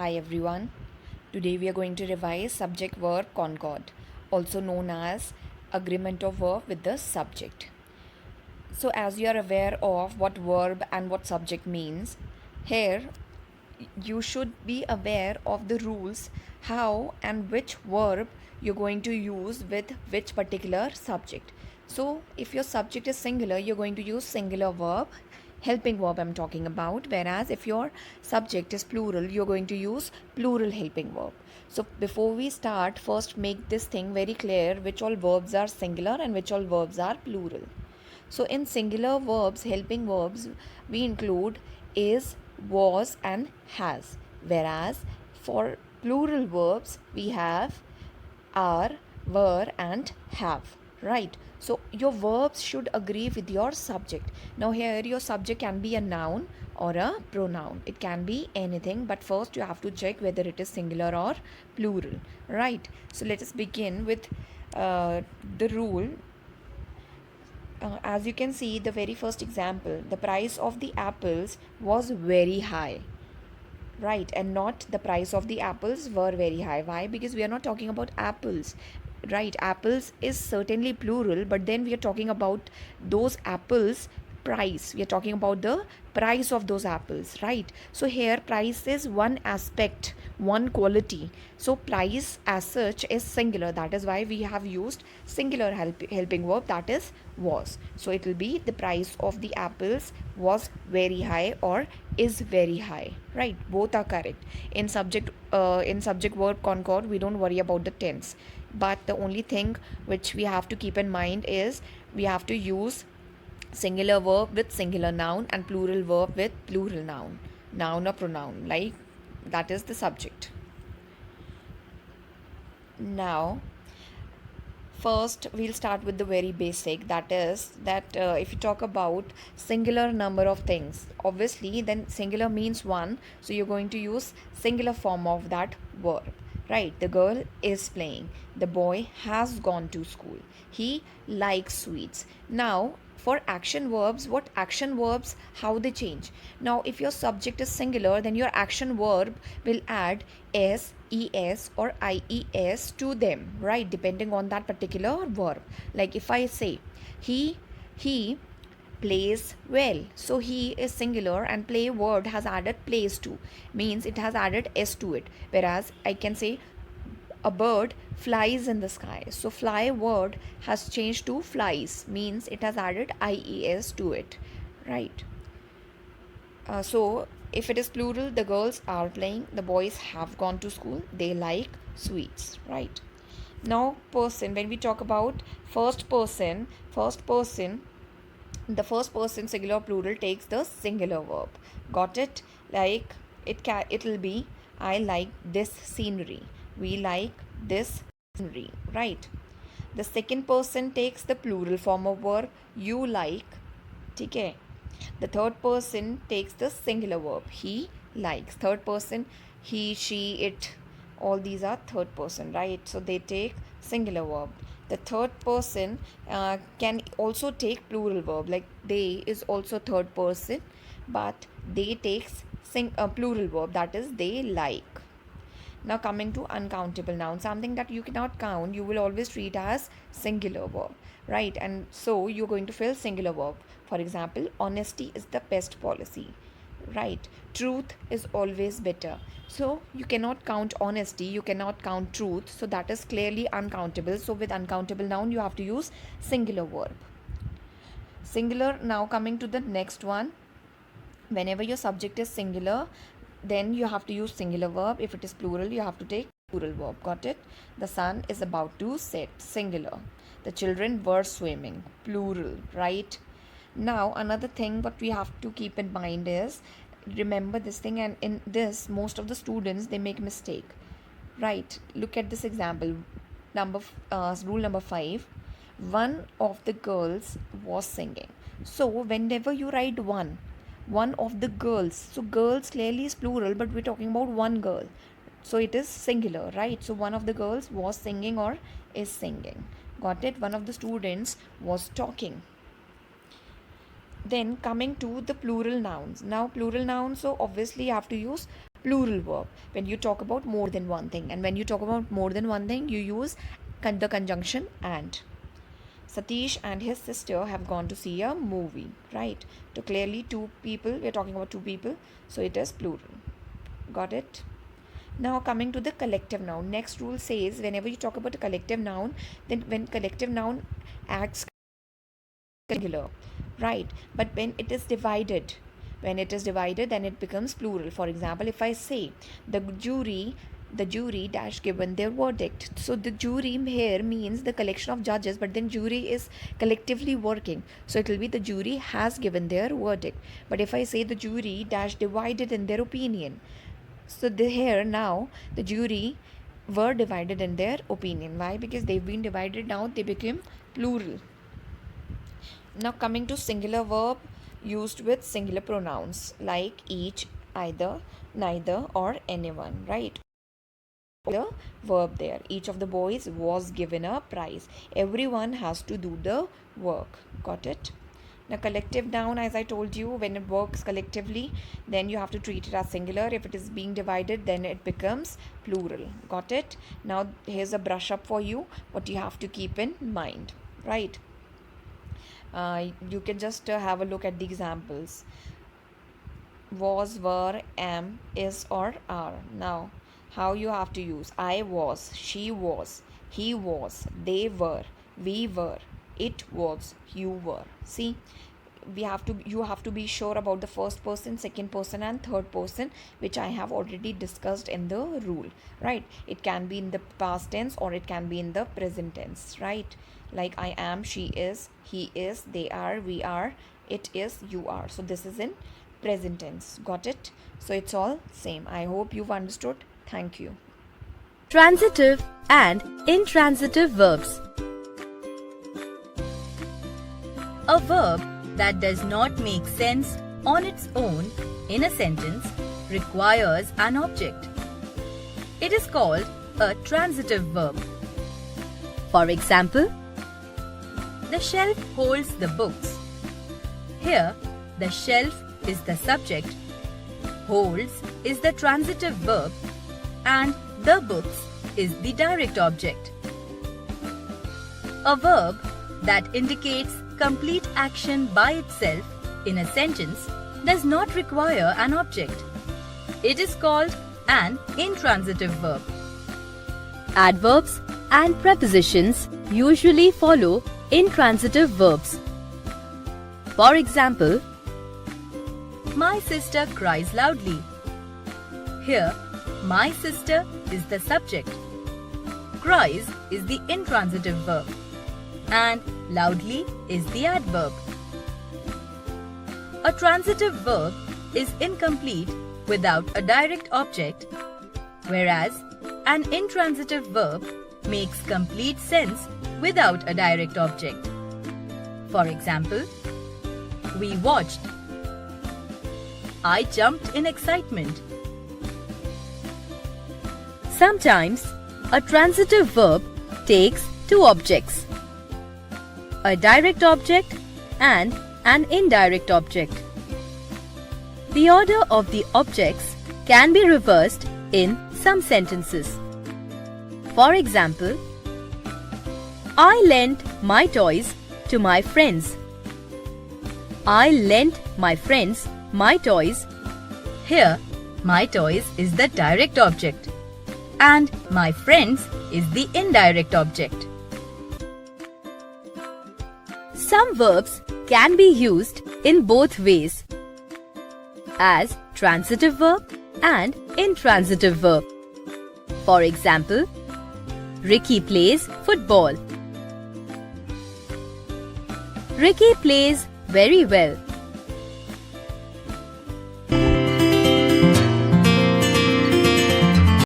Hi everyone. Today we are going to revise subject verb Concord, also known as agreement of verb with the subject. So as you are aware of what verb and what subject means, here you should be aware of the rules how and which verb you're going to use with which particular subject. So if your subject is singular, you're going to use singular verb, helping verb I'm talking about, whereas if your subject is plural, you're going to use plural helping verb. So before we start, first make this thing very clear which all verbs are singular and which all verbs are plural. So in singular verbs, helping verbs, we include is, was, and has. Whereas for plural verbs, we have are, were, and have. Right? So your verbs should agree with your subject. Now here your subject can be a noun or a pronoun. It can be anything, but first you have to check whether it is singular or plural. Right? So let us begin with the rule. As you can see, the very first example, the price of the apples was very high, right? And not the price of the apples were very high. Why? Because we are not talking about apples, right? Apples is certainly plural, but then we are talking about those apples price. We are talking about the price of those apples, right? So here price is one aspect, one quality. So price as such is singular. That is why we have used singular helping verb, that is was. So it will be the price of the apples was very high or is very high, right? Both are correct. In subject verb Concord, we don't worry about the tense, but the only thing which we have to keep in mind is we have to use singular verb with singular noun and plural verb with plural noun or pronoun, like that is the subject. Now first we'll start with the very basic, that is that if you talk about singular number of things, obviously then singular means one, so you're going to use singular form of that verb, right? The girl is playing, the boy has gone to school, he likes sweets. Now for action verbs, what action verbs, how they change. Now if your subject is singular, then your action verb will add s, es, or ies to them, right? Depending on that particular verb. Like if I say he plays well, so he is singular and play word has added plays to, means it has added s to it. Whereas I can say a bird flies in the sky, so fly word has changed to flies, means it has added ies to it, right? So if it is plural, the girls are playing, the boys have gone to school, they like sweets, right? Now person, when we talk about first person, the first person singular plural takes the singular verb. Got it? Like it'll be I like this scenery, we like this scenery, right? The second person takes the plural form of verb, you like. Okay. The third person takes the singular verb, he likes. Third person, he, she, it, all these are third person, right? So they take singular verb. The third person can also take plural verb, like they is also third person, but they takes plural verb, that is they like. Now coming to uncountable noun, something that you cannot count, you will always treat as singular verb, right? And so you're going to fill singular verb. For example, honesty is the best policy, right? Truth is always better. So you cannot count honesty, you cannot count truth, so that is clearly uncountable. So with uncountable noun, you have to use singular verb. Singular. Now coming to the next one, whenever your subject is singular, then you have to use singular verb. If it is plural, you have to take plural verb. Got it? The sun is about to set, singular. The children were swimming, plural, right? Now another thing what we have to keep in mind is, remember this thing, and in this most of the students they make mistake, right? Look at this example, rule number 5. One of the girls was singing. So whenever you write one of the girls, so girls clearly is plural, but we're talking about one girl, so it is singular, right? So one of the girls was singing or is singing. Got it? One of the students was talking. Then coming to the plural nouns. Now plural nouns, so obviously you have to use plural verb when you talk about more than one thing. And when you talk about more than one thing, you use the conjunction and. Satish and his sister have gone to see a movie, right? So clearly two people, we're talking about two people, so it is plural. Got it? Now coming to the collective noun. Next rule says whenever you talk about a collective noun, then when collective noun acts singular, right? But when it is divided, then it becomes plural. For example, if I say the jury dash given their verdict. So the jury here means the collection of judges, but then jury is collectively working. So it will be the jury has given their verdict. But if I say the jury dash divided in their opinion, so here now the jury were divided in their opinion. Why? Because they've been divided, now they became plural. Now coming to singular verb used with singular pronouns like each, either, neither, or anyone, right? The verb there. Each of the boys was given a prize. Everyone has to do the work. Got it? Now collective noun, as I told you, when it works collectively, then you have to treat it as singular. If it is being divided, then it becomes plural. Got it? Now here's a brush up for you, what you have to keep in mind, right? You can just have a look at the examples. Was, were, am, is, or are. Now how you have to use: I was, she was, he was, they were, we were, it was, you were. See, you have to be sure about the first person, second person, and third person, which I have already discussed in the rule, right? It can be in the past tense or it can be in the present tense, right? Like I am, she is, he is, they are, we are, it is, you are. So this is in present tense. Got it? So it's all same. I hope you've understood. Thank you. Transitive and intransitive verbs. A verb that does not make sense on its own in a sentence requires an object. It is called a transitive verb. For example, the shelf holds the books. Here, the shelf is the subject, holds is the transitive verb, and the books is the direct object. A verb that indicates complete action by itself in a sentence does not require an object. It is called an intransitive verb. Adverbs and prepositions usually follow intransitive verbs. For example, my sister cries loudly. Here, my sister is the subject, cries is the intransitive verb, and loudly is the adverb. A transitive verb is incomplete without a direct object, whereas an intransitive verb makes complete sense without a direct object. For example, we watched. I jumped in excitement. Sometimes, a transitive verb takes two objects, a direct object and an indirect object. The order of the objects can be reversed in some sentences. For example, I lent my toys to my friends. I lent my friends my toys. Here, my toys is the direct object and my friends is the indirect object. Some verbs can be used in both ways, as transitive verb and intransitive verb. For example, Ricky plays football. Ricky plays very well.